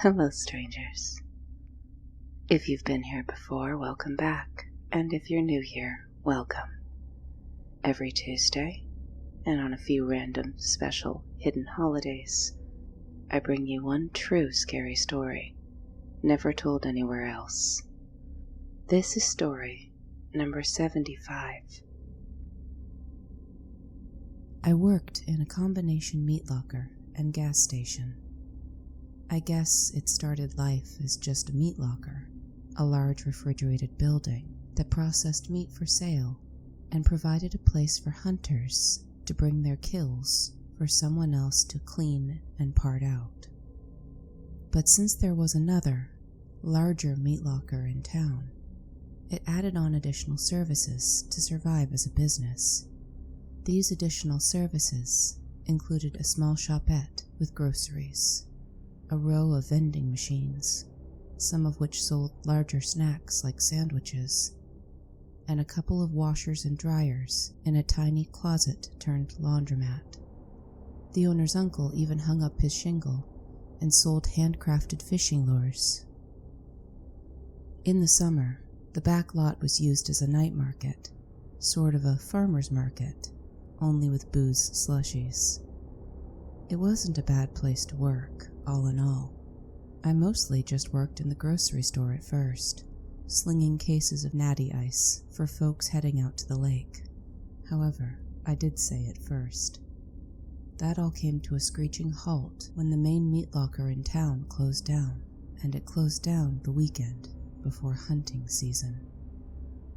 Hello, strangers. If you've been here before, welcome back. And if you're new here, welcome. Every Tuesday, and on a few random, special, hidden holidays, I bring you one true scary story, never told anywhere else. This is story number 75. I worked in a combination meat locker and gas station. I guess it started life as just a meat locker, a large refrigerated building that processed meat for sale and provided a place for hunters to bring their kills for someone else to clean and part out. But since there was another, larger meat locker in town, it added on additional services to survive as a business. These additional services included a small shopette with groceries, a row of vending machines, some of which sold larger snacks like sandwiches, and a couple of washers and dryers in a tiny closet-turned-laundromat. The owner's uncle even hung up his shingle and sold handcrafted fishing lures. In the summer, the back lot was used as a night market, sort of a farmer's market, only with booze slushies. It wasn't a bad place to work, all in all. I mostly just worked in the grocery store at first, slinging cases of natty ice for folks heading out to the lake. However, I did say at first. That all came to a screeching halt when the main meat locker in town closed down, and it closed down the weekend before hunting season.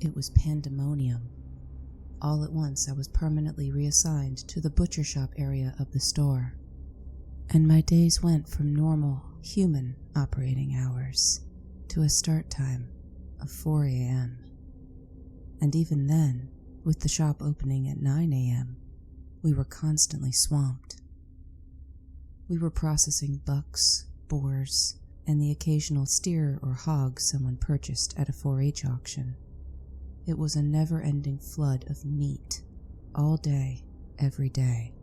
It was pandemonium. All at once I was permanently reassigned to the butcher shop area of the store, and my days went from normal, human operating hours to a start time of 4 a.m. And even then, with the shop opening at 9 a.m., we were constantly swamped. We were processing bucks, boars, and the occasional steer or hog someone purchased at a 4-H auction. It was a never-ending flood of meat, all day, every day.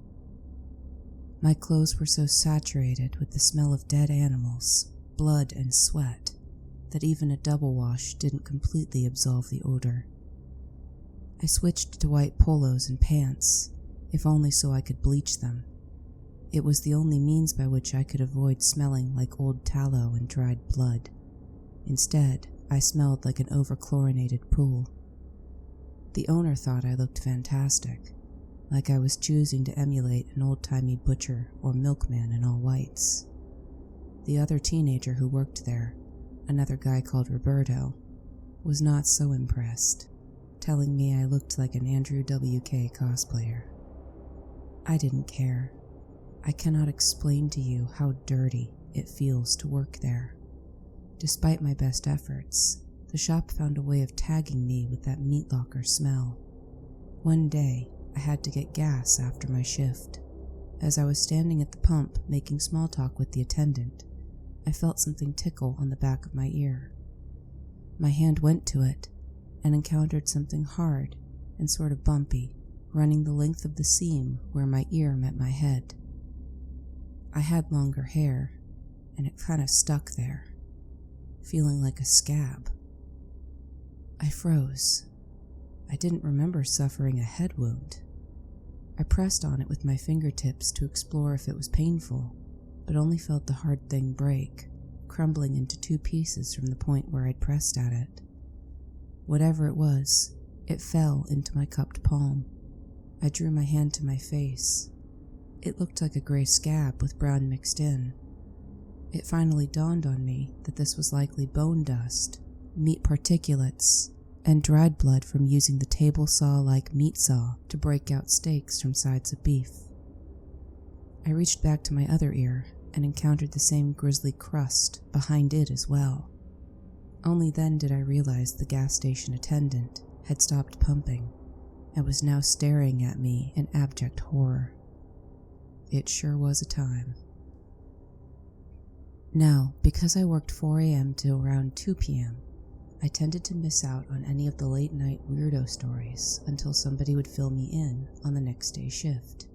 My clothes were so saturated with the smell of dead animals, blood, and sweat that even a double wash didn't completely absolve the odor. I switched to white polos and pants, if only so I could bleach them. It was the only means by which I could avoid smelling like old tallow and dried blood. Instead, I smelled like an over-chlorinated pool. The owner thought I looked fantastic, like I was choosing to emulate an old-timey butcher or milkman in all whites. The other teenager who worked there, another guy called Roberto, was not so impressed, telling me I looked like an Andrew WK cosplayer. I didn't care. I cannot explain to you how dirty it feels to work there. Despite my best efforts, the shop found a way of tagging me with that meat locker smell. One day, I had to get gas after my shift. As I was standing at the pump making small talk with the attendant, I felt something tickle on the back of my ear. My hand went to it and encountered something hard and sort of bumpy, running the length of the seam where my ear met my head. I had longer hair, and it kind of stuck there, feeling like a scab. I froze. I didn't remember suffering a head wound. I pressed on it with my fingertips to explore if it was painful, but only felt the hard thing break, crumbling into 2 pieces from the point where I'd pressed at it. Whatever it was, it fell into my cupped palm. I drew my hand to my face. It looked like a gray scab with brown mixed in. It finally dawned on me that this was likely bone dust, meat particulates, and dried blood from using the table saw-like meat saw to break out steaks from sides of beef. I reached back to my other ear and encountered the same grisly crust behind it as well. Only then did I realize the gas station attendant had stopped pumping and was now staring at me in abject horror. It sure was a time. Now, because I worked 4 a.m. to around 2 p.m., I tended to miss out on any of the late-night weirdo stories until somebody would fill me in on the next day's shift.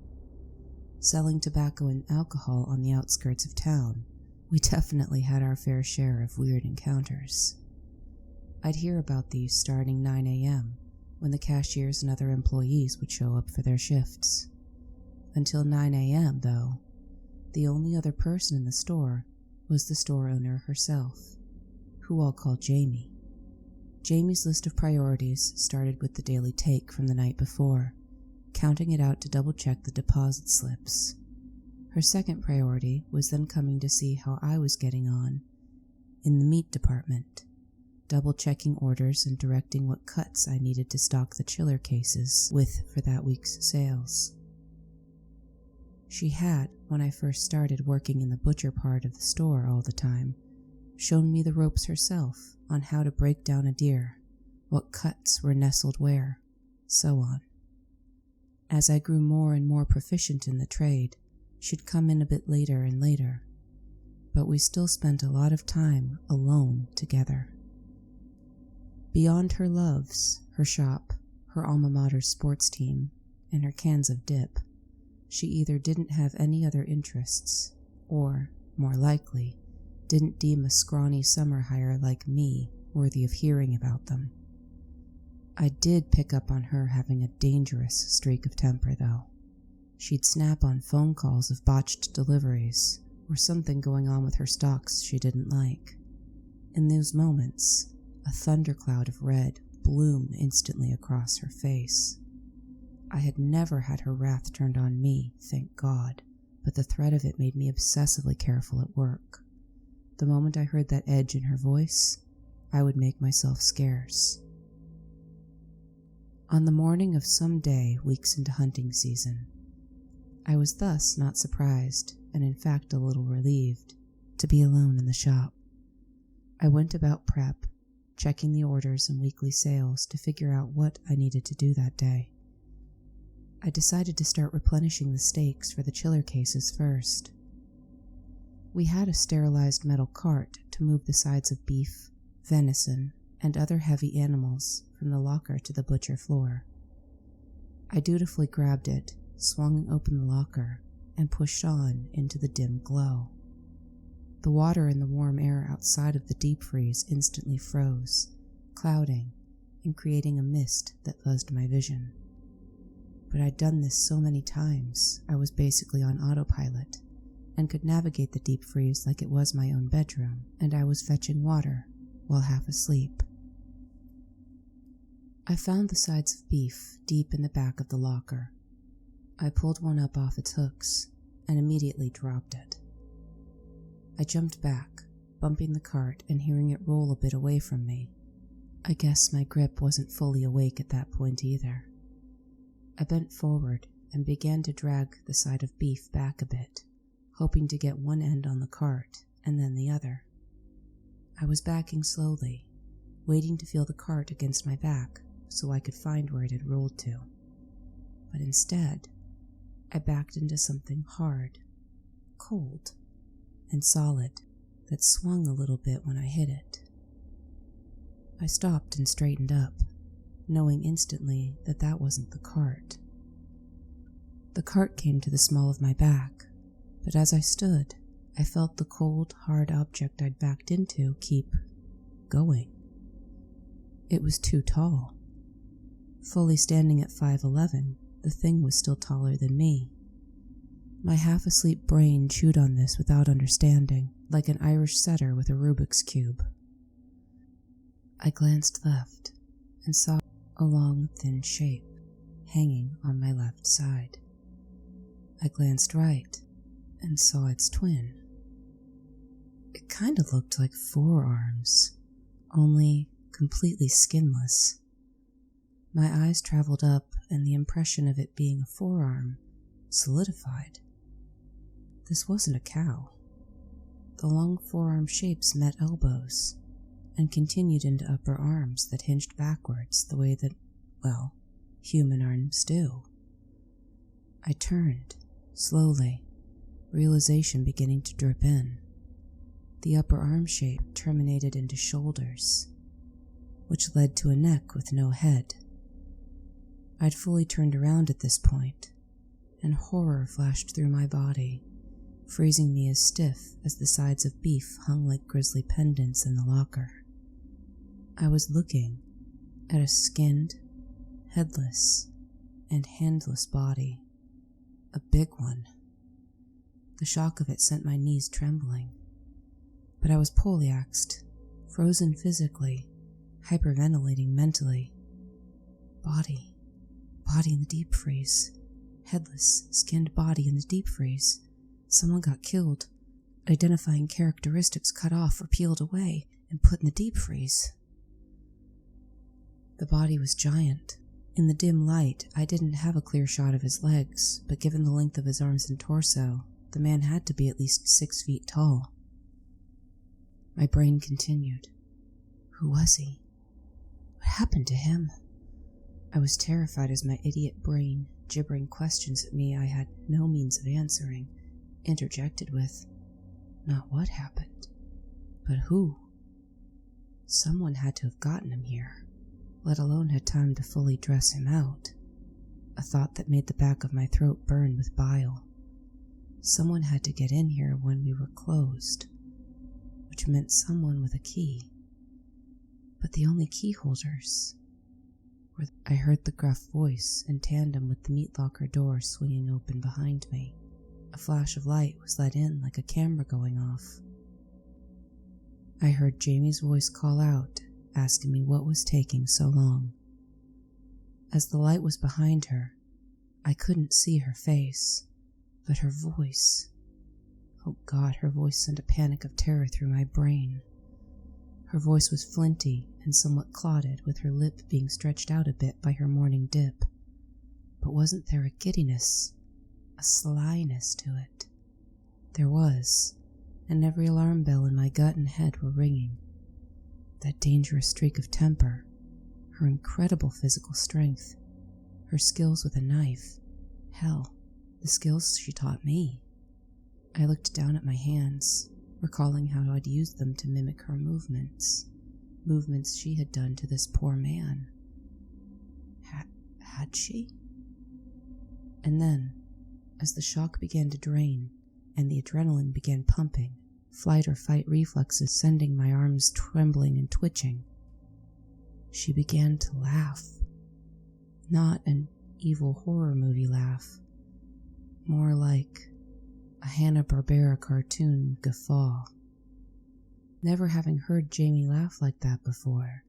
Selling tobacco and alcohol on the outskirts of town We definitely had our fair share of weird encounters. I'd hear about these starting 9 a.m. when the cashiers and other employees would show up for their shifts. Until 9 a.m., though, the only other person in the store was the store owner herself, who I'll call Jamie. Jamie's list of priorities started with the daily take from the night before, counting it out to double-check the deposit slips. Her second priority was then coming to see how I was getting on in the meat department, double-checking orders and directing what cuts I needed to stock the chiller cases with for that week's sales. She had, when I first started working in the butcher part of the store all the time, shown me the ropes herself on how to break down a deer, what cuts were nestled where, so on. As I grew more and more proficient in the trade, she'd come in a bit later and later, but we still spent a lot of time alone together. Beyond her loves, her shop, her alma mater's sports team, and her cans of dip, she either didn't have any other interests, or, more likely, didn't deem a scrawny summer hire like me worthy of hearing about them. I did pick up on her having a dangerous streak of temper, though. She'd snap on phone calls of botched deliveries, or something going on with her stocks she didn't like. In those moments, a thundercloud of red bloomed instantly across her face. I had never had her wrath turned on me, thank God, but the threat of it made me obsessively careful at work. The moment I heard that edge in her voice, I would make myself scarce. On the morning of some day weeks into hunting season, I was thus not surprised, and in fact a little relieved, to be alone in the shop. I went about prep, checking the orders and weekly sales to figure out what I needed to do that day. I decided to start replenishing the steaks for the chiller cases first. We had a sterilized metal cart to move the sides of beef, venison, and other heavy animals from the locker to the butcher floor. I dutifully grabbed it, swung open the locker, and pushed on into the dim glow. The water in the warm air outside of the deep freeze instantly froze, clouding and creating a mist that fuzzed my vision. But I'd done this so many times, I was basically on autopilot, and could navigate the deep freeze like it was my own bedroom, and I was fetching water while half asleep. I found the sides of beef deep in the back of the locker. I pulled one up off its hooks, and immediately dropped it. I jumped back, bumping the cart and hearing it roll a bit away from me. I guess my grip wasn't fully awake at that point either. I bent forward and began to drag the side of beef back a bit, hoping to get one end on the cart and then the other. I was backing slowly, waiting to feel the cart against my back so I could find where it had rolled to. But instead, I backed into something hard, cold, and solid that swung a little bit when I hit it. I stopped and straightened up, knowing instantly that that wasn't the cart. The cart came to the small of my back, but as I stood, I felt the cold, hard object I'd backed into keep going. It was too tall. Fully standing at 5'11", the thing was still taller than me. My half-asleep brain chewed on this without understanding, like an Irish setter with a Rubik's Cube. I glanced left and saw a long, thin shape hanging on my left side. I glanced right and saw its twin. It kind of looked like forearms, only completely skinless. My eyes traveled up, and the impression of it being a forearm solidified. This wasn't a cow. The long forearm shapes met elbows, and continued into upper arms that hinged backwards the way that, well, human arms do. I turned, slowly, realization beginning to drip in. The upper arm shape terminated into shoulders, which led to a neck with no head. I'd fully turned around at this point, and horror flashed through my body, freezing me as stiff as the sides of beef hung like grisly pendants in the locker. I was looking at a skinned, headless, and handless body. A big one. The shock of it sent my knees trembling. But I was poleaxed, frozen physically, hyperventilating mentally. Body in the deep freeze. Headless, skinned body in the deep freeze. Someone got killed. Identifying characteristics cut off or peeled away and put in the deep freeze. The body was giant. In the dim light, I didn't have a clear shot of his legs, but given the length of his arms and torso, the man had to be at least 6 feet tall. My brain continued. Who was he? What happened to him? I was terrified as my idiot brain, gibbering questions at me I had no means of answering, interjected with, not what happened, but who? Someone had to have gotten him here, let alone had time to fully dress him out. A thought that made the back of my throat burn with bile. Someone had to get in here when we were closed, which meant someone with a key. But the only key holders were... I heard the gruff voice in tandem with the meat locker door swinging open behind me. A flash of light was let in like a camera going off. I heard Jamie's voice call out, asking me what was taking so long. As the light was behind her, I couldn't see her face, but her voice... Oh God, her voice sent a panic of terror through my brain. Her voice was flinty and somewhat clotted, with her lip being stretched out a bit by her morning dip. But wasn't there a giddiness, a slyness to it? There was, and every alarm bell in my gut and head were ringing. That dangerous streak of temper, her incredible physical strength, her skills with a knife, hell, the skills she taught me. I looked down at my hands, recalling how I'd used them to mimic her movements she had done to this poor man. Had she? And then, as the shock began to drain and the adrenaline began pumping, flight or fight reflexes sending my arms trembling and twitching, she began to laugh. Not an evil horror movie laugh, more like a Hanna-Barbera cartoon guffaw. Never having heard Jamie laugh like that before,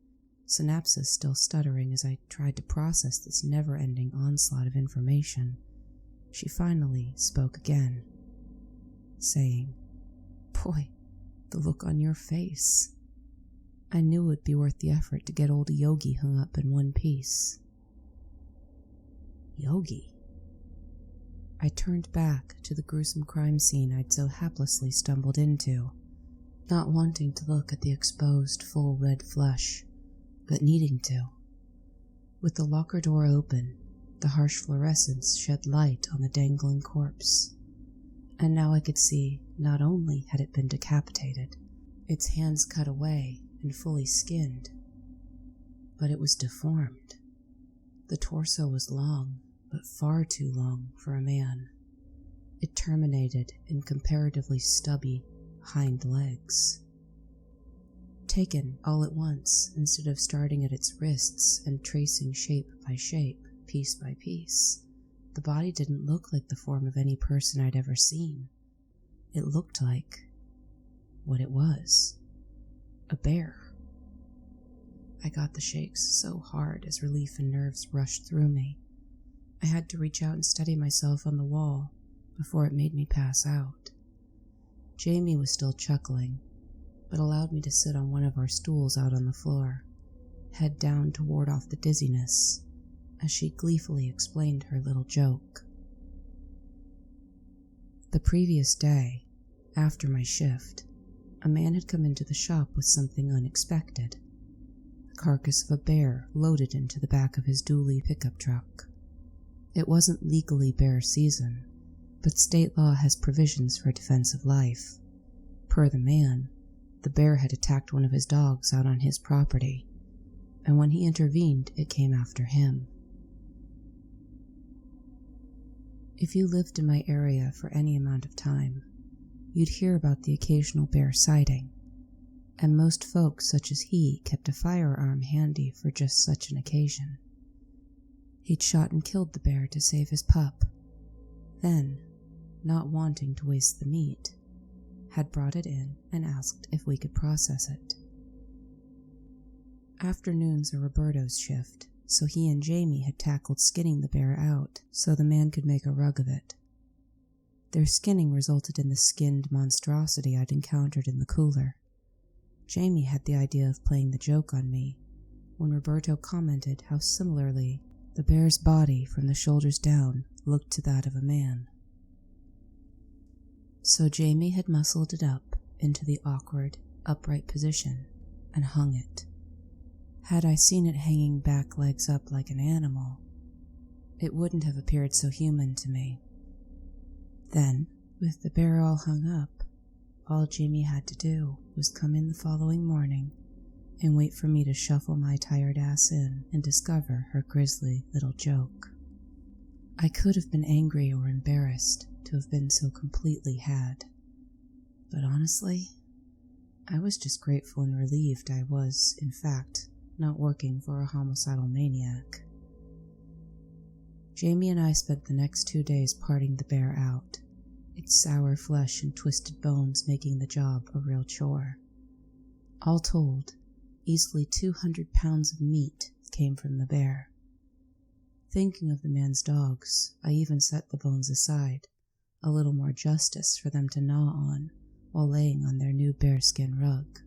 synapses still stuttering as I tried to process this never-ending onslaught of information, she finally spoke again, saying, "Boy, the look on your face." I knew it would be worth the effort to get old Yogi hung up in one piece. Yogi? I turned back to the gruesome crime scene I'd so haplessly stumbled into, not wanting to look at the exposed, full red flesh, but needing to. With the locker door open, the harsh fluorescence shed light on the dangling corpse, and now I could see not only had it been decapitated, its hands cut away and fully skinned, but it was deformed. The torso was long, but far too long for a man. It terminated in comparatively stubby hind legs. Taken all at once, instead of starting at its wrists and tracing shape by shape, piece by piece, the body didn't look like the form of any person I'd ever seen. It looked like what it was: a bear. I got the shakes so hard as relief and nerves rushed through me. I had to reach out and steady myself on the wall before it made me pass out. Jamie was still chuckling, but allowed me to sit on one of our stools out on the floor, head down to ward off the dizziness, as she gleefully explained her little joke. The previous day, after my shift, a man had come into the shop with something unexpected: the carcass of a bear loaded into the back of his dually pickup truck. It wasn't legally bear season, but state law has provisions for defense of life. Per the man, the bear had attacked one of his dogs out on his property, and when he intervened, it came after him. If you lived in my area for any amount of time, you'd hear about the occasional bear sighting, and most folks such as he kept a firearm handy for just such an occasion. He'd shot and killed the bear to save his pup, then, not wanting to waste the meat, had brought it in and asked if we could process it. Afternoons are Roberto's shift, so he and Jamie had tackled skinning the bear out so the man could make a rug of it. Their skinning resulted in the skinned monstrosity I'd encountered in the cooler. Jamie had the idea of playing the joke on me when Roberto commented how similarly the bear's body from the shoulders down looked to that of a man. So Jamie had muscled it up into the awkward, upright position and hung it. Had I seen it hanging back legs up like an animal, it wouldn't have appeared so human to me. Then, with the bear all hung up, all Jamie had to do was come in the following morning and wait for me to shuffle my tired ass in and discover her grisly little joke. I could have been angry or embarrassed to have been so completely had, but honestly, I was just grateful and relieved I was, in fact, not working for a homicidal maniac. Jamie and I spent the next 2 days parting the bear out, its sour flesh and twisted bones making the job a real chore. All told, easily 200 pounds of meat came from the bear. Thinking of the man's dogs, I even set the bones aside, a little more justice for them to gnaw on while laying on their new bearskin rug.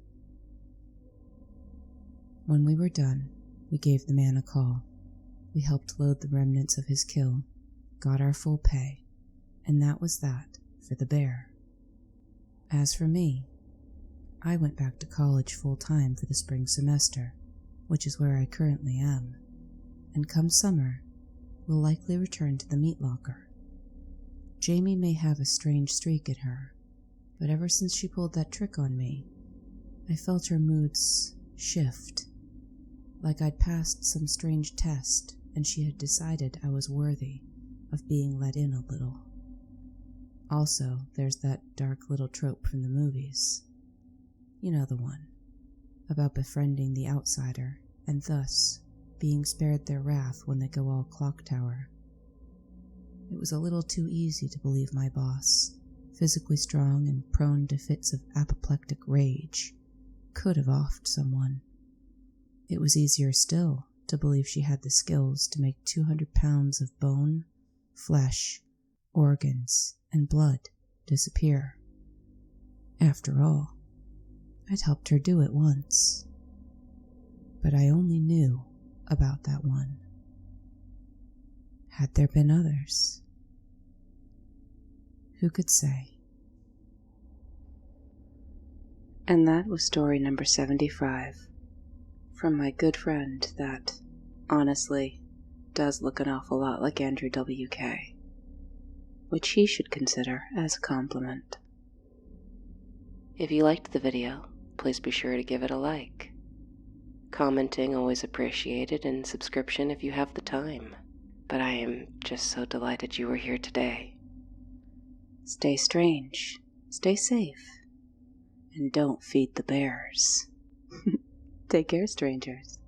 When we were done, we gave the man a call. We helped load the remnants of his kill, got our full pay, and that was that for the bear. As for me, I went back to college full-time for the spring semester, which is where I currently am, and come summer, will likely return to the meat locker. Jamie may have a strange streak in her, but ever since she pulled that trick on me, I felt her moods shift, like I'd passed some strange test and she had decided I was worthy of being let in a little. Also, there's that dark little trope from the movies. You know the one, about befriending the outsider and thus being spared their wrath when they go all clock tower. It was a little too easy to believe my boss, physically strong and prone to fits of apoplectic rage, could have offed someone. It was easier still to believe she had the skills to make 200 pounds of bone, flesh, organs, and blood disappear. After all, I'd helped her do it once. But I only knew about that one. Had there been others? Who could say? And that was story number 75, from my good friend that, honestly, does look an awful lot like Andrew W.K., which he should consider as a compliment. If you liked the video, please be sure to give it a like. Commenting always appreciated, and subscription if you have the time. But I am just so delighted you were here today. Stay strange, stay safe, and don't feed the bears. Take care, strangers.